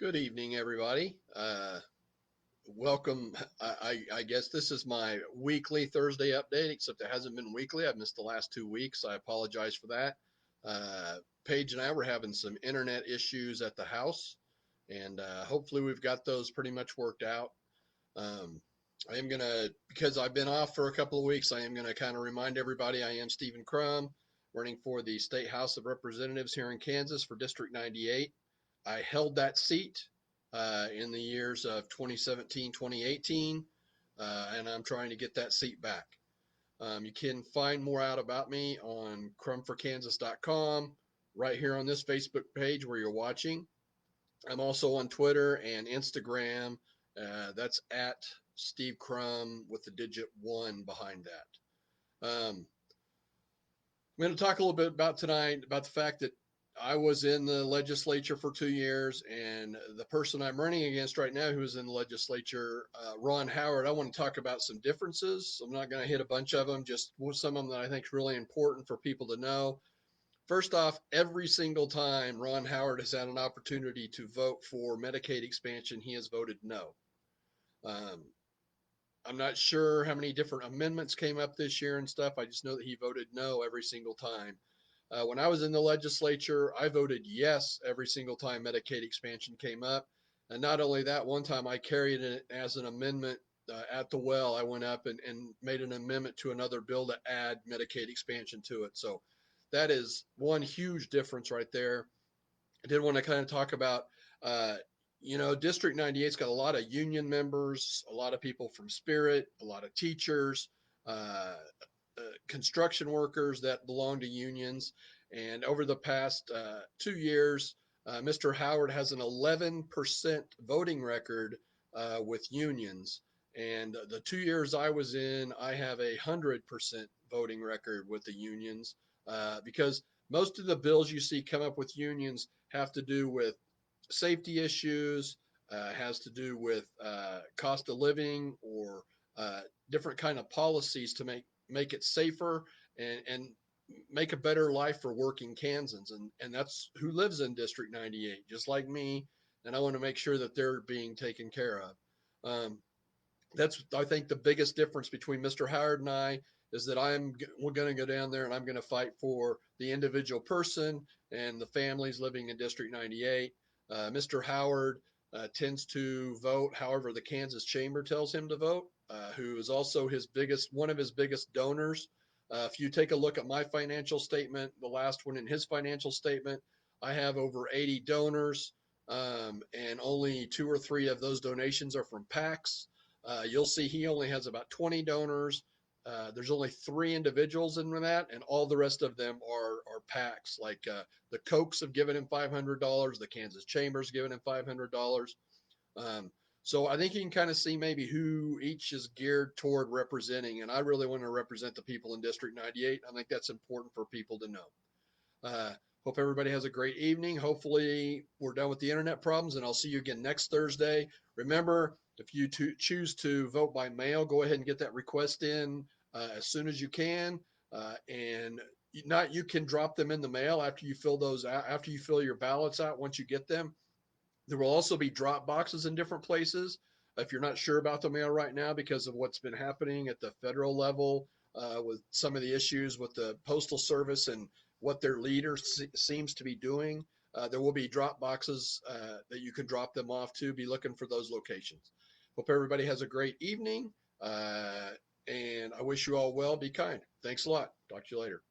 Good evening, everybody. Welcome. I guess this is my weekly Thursday update, except it hasn't been weekly. I've missed the last 2 weeks. I apologize for that. Paige and I were having some internet issues at the house, and hopefully we've got those pretty much worked out. Um, I am going to, because I've been off for a couple of weeks, I am going to kind of remind everybody I am Stephen Crum, running for the State House of Representatives here in Kansas for District 98. I held that seat in the years of 2017, 2018, and I'm trying to get that seat back. You can find more out about me on crumforkansas.com, right here on this Facebook page where you're watching. I'm also on Twitter and Instagram. That's at Steve Crum with the digit 1 behind that. I'm going to talk a little bit about tonight about the fact that I was in the legislature for 2 years, and the person I'm running against right now, who's in the legislature, Ron Howard. I want to talk about some differences. I'm not going to hit a bunch of them, just some of them that I think is really important for people to know. First off, every single time Ron Howard has had an opportunity to vote for Medicaid expansion, he has voted no. Um, I'm not sure how many different amendments came up this year and stuff. I just know that he voted no every single time. When I was in the legislature, I voted yes every single time Medicaid expansion came up. And not only that, one time I carried it as an amendment at the well. I went up and made an amendment to another bill to add Medicaid expansion to it. So that is one huge difference right there. I did want to kind of talk about, uh, District 98's got a lot of union members, a lot of people from Spirit, a lot of teachers, uh, construction workers that belong to unions. And over the past 2 years, Mr. Howard has an 11% voting record with unions. And the 2 years I was in, I have a 100% voting record with the unions because most of the bills you see come up with unions have to do with safety issues, has to do with cost of living or uh, different kind of policies to make it safer and make a better life for working Kansans. And that's who lives in District 98, just like me. And I want to make sure that they're being taken care of. Um, that's, I think, the biggest difference between Mr. Howard and I is that we're going to go down there and I'm going to fight for the individual person and the families living in District 98. Mr. Howard tends to vote however the Kansas Chamber tells him to vote, who is also one of his biggest donors. If you take a look at my financial statement, the last one in his financial statement, I have over 80 donors, and only 2 or 3 of those donations are from PACs. You'll see he only has about 20 donors. There's only 3 individuals in that, and all the rest of them are PACs. Like the Kochs have given him $500, the Kansas Chamber's given him $500. Um, so I think you can kind of see maybe who each is geared toward representing, and I really want to represent the people in District 98. I think that's important for people to know. Uh, Hope everybody has a great evening. Hopefully, we're done with the internet problems, and I'll see you again next Thursday. Remember, if you choose to vote by mail, go ahead and get that request in as soon as you can. And not you can drop them in the mail after you fill those out, after you fill your ballots out. Once you get them, there will also be drop boxes in different places. If you're not sure about the mail right now because of what's been happening at the federal level with some of the issues with the Postal Service and what their leader seems to be doing, there will be drop boxes that you can drop them off to. Be looking for those locations. Hope everybody has a great evening, and I wish you all well. Be kind. Thanks a lot. Talk to you later.